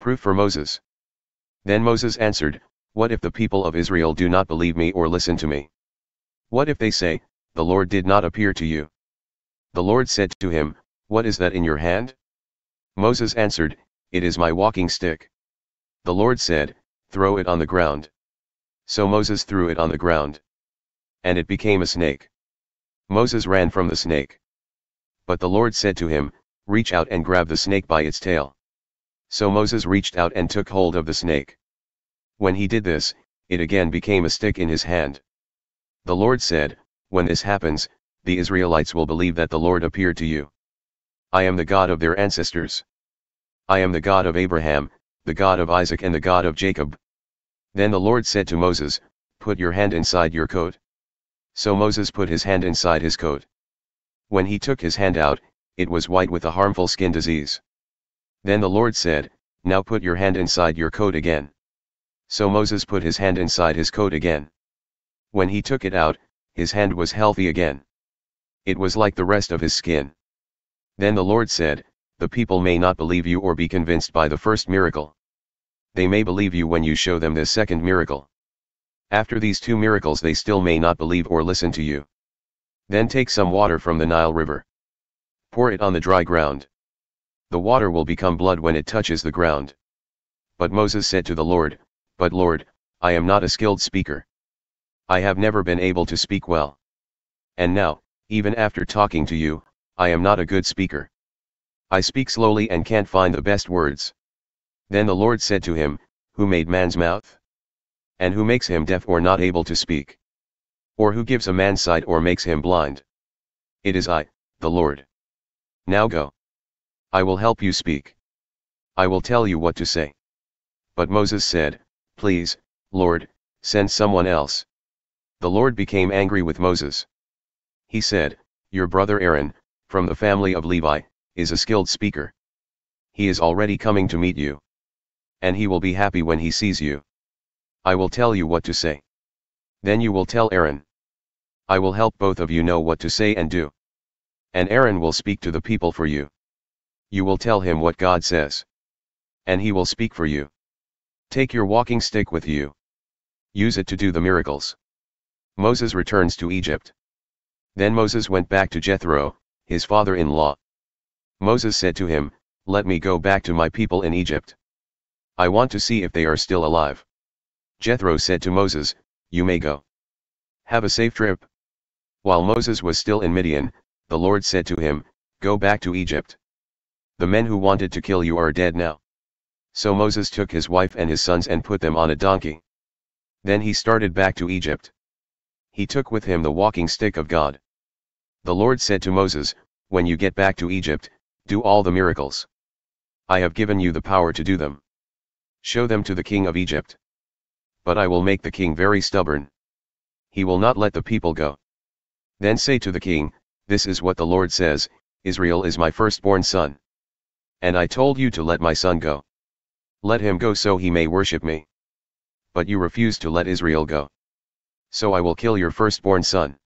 Proof for Moses. Then Moses answered, What if the people of Israel do not believe me or listen to me? What if they say, The Lord did not appear to you? The Lord said to him, What is that in your hand? Moses answered, It is my walking stick. The Lord said, Throw it on the ground. So Moses threw it on the ground. And it became a snake. Moses ran from the snake. But the Lord said to him, Reach out and grab the snake by its tail. So Moses reached out and took hold of the snake. When he did this, it again became a stick in his hand. The Lord said, When this happens, the Israelites will believe that the Lord appeared to you. I am the God of their ancestors. I am the God of Abraham, the God of Isaac and the God of Jacob. Then the Lord said to Moses, Put your hand inside your coat. So Moses put his hand inside his coat. When he took his hand out, it was white with a harmful skin disease. Then the Lord said, Now put your hand inside your coat again. So Moses put his hand inside his coat again. When he took it out, his hand was healthy again. It was like the rest of his skin. Then the Lord said, The people may not believe you or be convinced by the first miracle. They may believe you when you show them this second miracle. After these 2 miracles they still may not believe or listen to you. Then take some water from the Nile River. Pour it on the dry ground. The water will become blood when it touches the ground. But Moses said to the Lord, But Lord, I am not a skilled speaker. I have never been able to speak well. And now, even after talking to you, I am not a good speaker. I speak slowly and can't find the best words. Then the Lord said to him, Who made man's mouth? And who makes him deaf or not able to speak? Or who gives a man sight or makes him blind? It is I, the Lord. Now go. I will help you speak. I will tell you what to say. But Moses said, Please, Lord, send someone else. The Lord became angry with Moses. He said, Your brother Aaron, from the family of Levi, is a skilled speaker. He is already coming to meet you. And he will be happy when he sees you. I will tell you what to say. Then you will tell Aaron. I will help both of you know what to say and do. And Aaron will speak to the people for you. You will tell him what God says. And he will speak for you. Take your walking stick with you. Use it to do the miracles. Moses returns to Egypt. Then Moses went back to Jethro, his father-in-law. Moses said to him, Let me go back to my people in Egypt. I want to see if they are still alive. Jethro said to Moses, You may go. Have a safe trip. While Moses was still in Midian, the Lord said to him, Go back to Egypt. The men who wanted to kill you are dead now. So Moses took his wife and his sons and put them on a donkey. Then he started back to Egypt. He took with him the walking stick of God. The Lord said to Moses, When you get back to Egypt, do all the miracles. I have given you the power to do them. Show them to the king of Egypt. But I will make the king very stubborn. He will not let the people go. Then say to the king, This is what the Lord says, Israel is my firstborn son. And I told you to let my son go. Let him go so he may worship me. But you refused to let Israel go. So I will kill your firstborn son.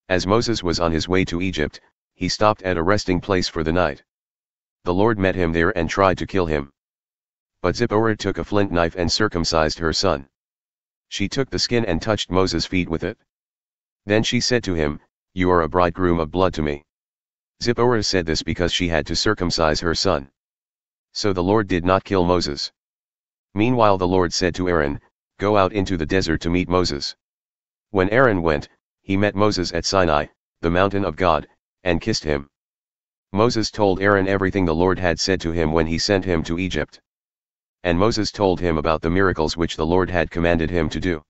As Moses was on his way to Egypt, he stopped at a resting place for the night. The Lord met him there and tried to kill him. But Zipporah took a flint knife and circumcised her son. She took the skin and touched Moses' feet with it. Then she said to him, You are a bridegroom of blood to me. Zipporah said this because she had to circumcise her son. So the Lord did not kill Moses. Meanwhile the Lord said to Aaron, Go out into the desert to meet Moses. When Aaron went, he met Moses at Sinai, the mountain of God, and kissed him. Moses told Aaron everything the Lord had said to him when he sent him to Egypt. And Moses told him about the miracles which the Lord had commanded him to do.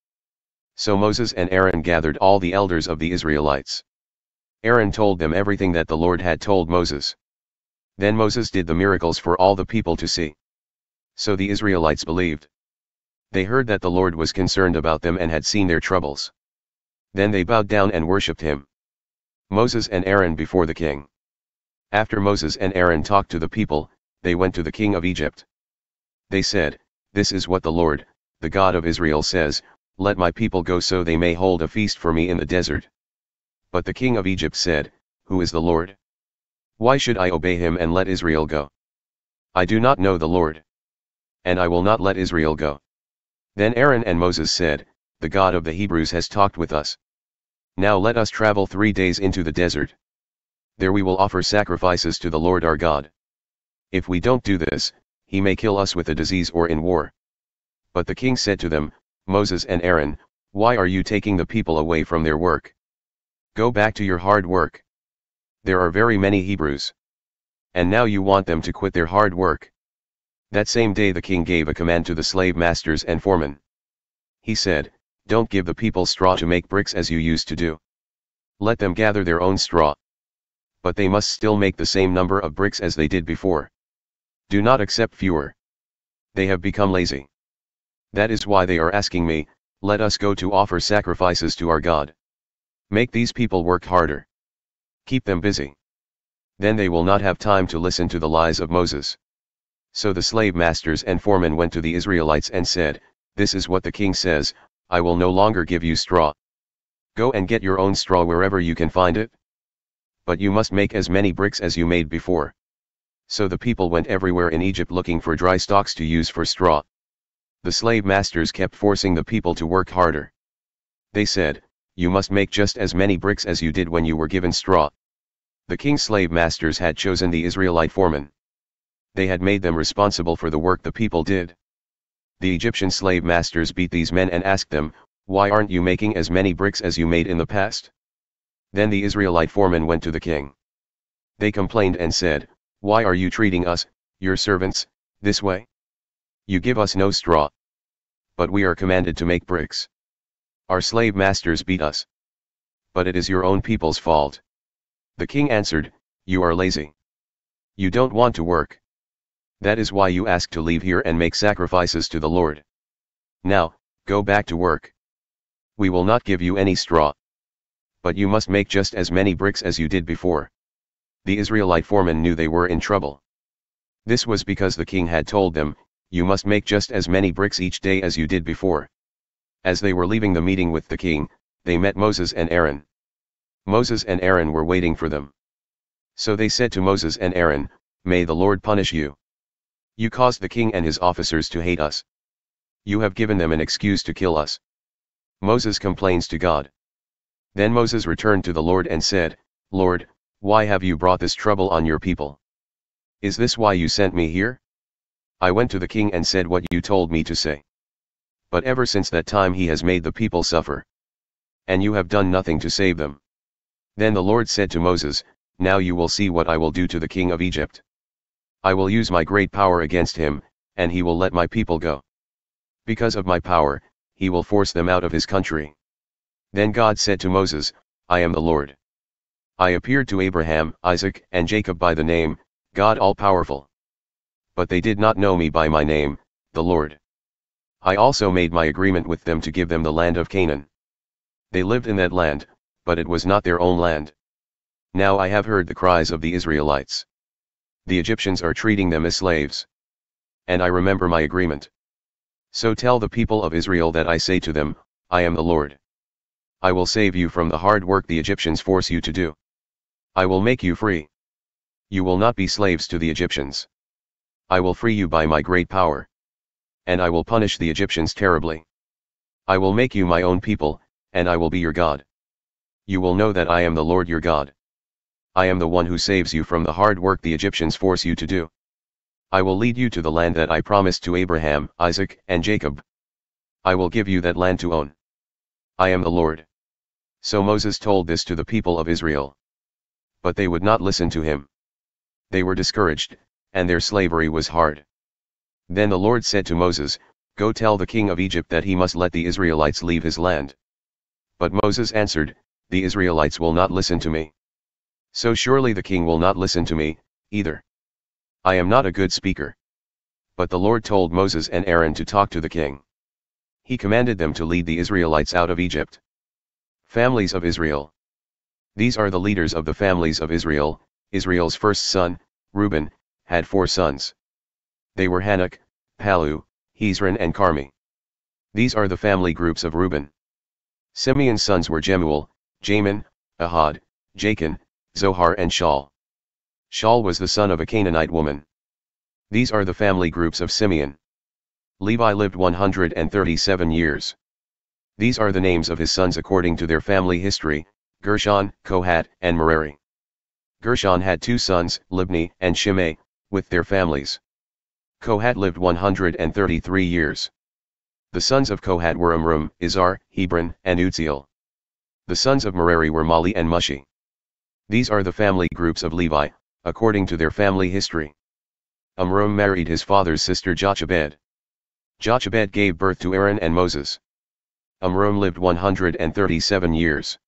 So Moses and Aaron gathered all the elders of the Israelites. Aaron told them everything that the Lord had told Moses. Then Moses did the miracles for all the people to see. So the Israelites believed. They heard that the Lord was concerned about them and had seen their troubles. Then they bowed down and worshipped him. Moses and Aaron before the king. After Moses and Aaron talked to the people, they went to the king of Egypt. They said, This is what the Lord, the God of Israel says, Let my people go so they may hold a feast for me in the desert. But the king of Egypt said, Who is the Lord? Why should I obey him and let Israel go? I do not know the Lord. and I will not let Israel go. Then Aaron and Moses said, The God of the Hebrews has talked with us. Now let us travel 3 days into the desert. There we will offer sacrifices to the Lord our God. If we don't do this, he may kill us with a disease or in war. But the king said to them, Moses and Aaron, why are you taking the people away from their work? Go back to your hard work. There are very many Hebrews. And now you want them to quit their hard work. That same day the king gave a command to the slave masters and foremen. He said, Don't give the people straw to make bricks as you used to do. Let them gather their own straw. But they must still make the same number of bricks as they did before. Do not accept fewer. They have become lazy. That is why they are asking me, Let us go to offer sacrifices to our God. Make these people work harder. Keep them busy. Then they will not have time to listen to the lies of Moses. So the slave masters and foremen went to the Israelites and said, This is what the king says, I will no longer give you straw. Go and get your own straw wherever you can find it. But you must make as many bricks as you made before. So the people went everywhere in Egypt looking for dry stalks to use for straw. The slave masters kept forcing the people to work harder. They said, You must make just as many bricks as you did when you were given straw. The king's slave masters had chosen the Israelite foremen. They had made them responsible for the work the people did. The Egyptian slave masters beat these men and asked them, Why aren't you making as many bricks as you made in the past? Then the Israelite foremen went to the king. They complained and said, Why are you treating us, your servants, this way? You give us no straw. But we are commanded to make bricks. Our slave masters beat us. But it is your own people's fault. The king answered, You are lazy. You don't want to work. That is why you ask to leave here and make sacrifices to the Lord. Now, go back to work. We will not give you any straw. But you must make just as many bricks as you did before. The Israelite foremen knew they were in trouble. This was because the king had told them, You must make just as many bricks each day as you did before. As they were leaving the meeting with the king, they met Moses and Aaron. Moses and Aaron were waiting for them. So they said to Moses and Aaron, May the Lord punish you. You caused the king and his officers to hate us. You have given them an excuse to kill us. Moses complains to God. Then Moses returned to the Lord and said, Lord, why have you brought this trouble on your people? Is this why you sent me here? I went to the king and said what you told me to say. But ever since that time he has made the people suffer. And you have done nothing to save them. Then the Lord said to Moses, Now you will see what I will do to the king of Egypt. I will use my great power against him, and he will let my people go. Because of my power, he will force them out of his country. Then God said to Moses, I am the Lord. I appeared to Abraham, Isaac, and Jacob by the name, God all-powerful. But they did not know me by my name, the Lord. I also made my agreement with them to give them the land of Canaan. They lived in that land, but it was not their own land. Now I have heard the cries of the Israelites. The Egyptians are treating them as slaves. And I remember my agreement. So tell the people of Israel that I say to them, I am the Lord. I will save you from the hard work the Egyptians force you to do. I will make you free. You will not be slaves to the Egyptians. I will free you by my great power. And I will punish the Egyptians terribly. I will make you my own people, and I will be your God. You will know that I am the Lord your God. I am the one who saves you from the hard work the Egyptians force you to do. I will lead you to the land that I promised to Abraham, Isaac, and Jacob. I will give you that land to own. I am the Lord. So Moses told this to the people of Israel. But they would not listen to him. They were discouraged, and their slavery was hard. Then the Lord said to Moses, Go tell the king of Egypt that he must let the Israelites leave his land. But Moses answered, The Israelites will not listen to me. So surely the king will not listen to me, either. I am not a good speaker. But the Lord told Moses and Aaron to talk to the king. He commanded them to lead the Israelites out of Egypt. Families of Israel. These are the leaders of the families of Israel. Israel's first son, Reuben, had 4 sons. They were Hanok, Palu, Hezron and Carmi. These are the family groups of Reuben. Simeon's sons were Jemuel, Jamin, Ahad, Jachin, Zohar and Shaul. Shaul was the son of a Canaanite woman. These are the family groups of Simeon. Levi lived 137 years. These are the names of his sons according to their family history: Gershon, Kohat, and Merari. Gershon had 2 sons, Libni and Shimei, with their families. Kohat lived 133 years. The sons of Kohat were Amram, Izhar, Hebron, and Uzziel. The sons of Merari were Mali and Mushi. These are the family groups of Levi, according to their family history. Amram married his father's sister Jochebed. Jochebed gave birth to Aaron and Moses. Amram lived 137 years.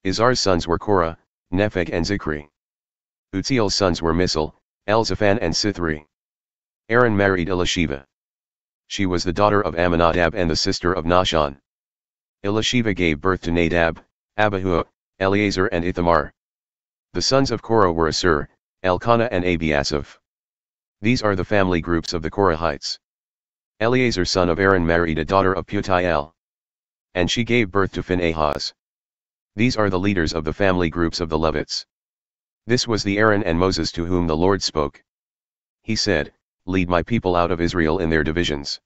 Izhar's sons were Korah, Nepheg and Zichri. Uzziel's sons were Misal, Elzaphan and Sithri. Aaron married Elisheva. She was the daughter of Amminadab and the sister of Nahshon. Elisheva gave birth to Nadab, Abihu, Eleazar and Ithamar. The sons of Korah were Asur, Elkanah and Abiasaph. These are the family groups of the Korahites. Eleazar son of Aaron married a daughter of Putiel. And she gave birth to Phinehas. These are the leaders of the family groups of the Levites. This was the Aaron and Moses to whom the Lord spoke. He said, "Lead my people out of Israel in their divisions."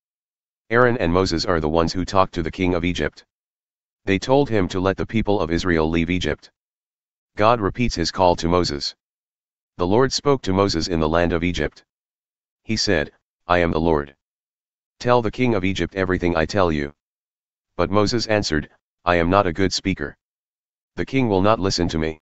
Aaron and Moses are the ones who talked to the king of Egypt. They told him to let the people of Israel leave Egypt. God repeats his call to Moses. The Lord spoke to Moses in the land of Egypt. He said, "I am the Lord. Tell the king of Egypt everything I tell you." But Moses answered, "I am not a good speaker. The king will not listen to me."